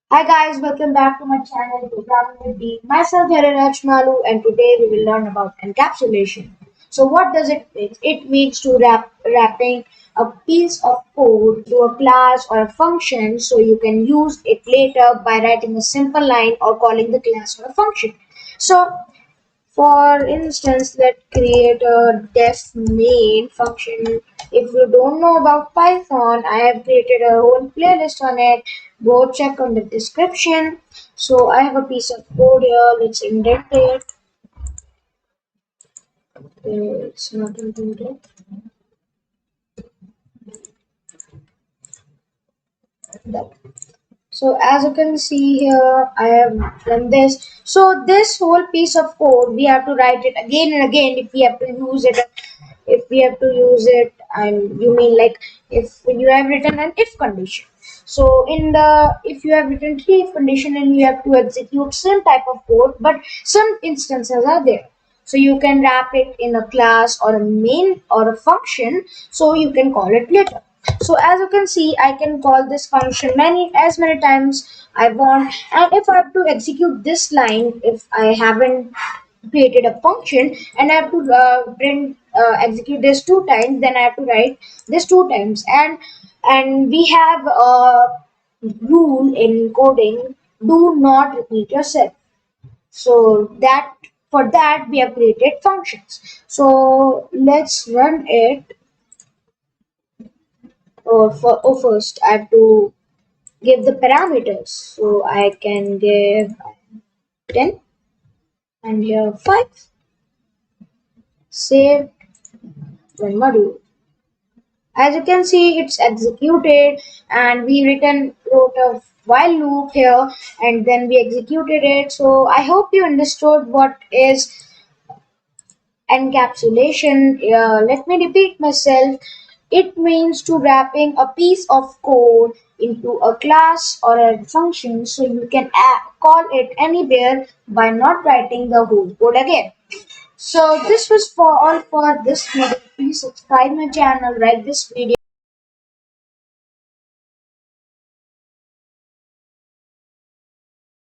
Hi guys, welcome back to my channel Programming with D. Myself here Rajmalu, and today we will learn about encapsulation. So what does it mean? It means to wrapping a piece of code to a class or a function so you can use it later by writing a simple line or calling the class or a function. So for instance, let's create a def main function. If you don't know about Python, I have created a whole playlist on it. Go check on the description. So I have a piece of code here. Let's indent it. It's not indented. That. So as you can see here, I have done this. So this whole piece of code, we have to write it again and again if we have to use it. If we have to use it, and you mean like if you have written an if condition. So in the if you have written three if condition and you have to execute some type of code, but some instances are there. So you can wrap it in a class or a main or a function, so you can call it later. So as you can see, I can call this function many times I want, and if I have to execute this line, if I haven't created a function and I have to execute this two times, then I have to write this two times. And we have a rule in coding: do not repeat yourself. So that for that we have created functions. So let's run it. First I have to give the parameters. So I can give 10 and here 5. Save, run module. As you can see, it's executed, and we wrote a while loop here, and then we executed it. So I hope you understood what is encapsulation. Let me repeat myself. It means to wrapping a piece of code into a class or a function so you can call it anywhere by not writing the whole code again. So this was for all for this video. Please subscribe my channel, like this video.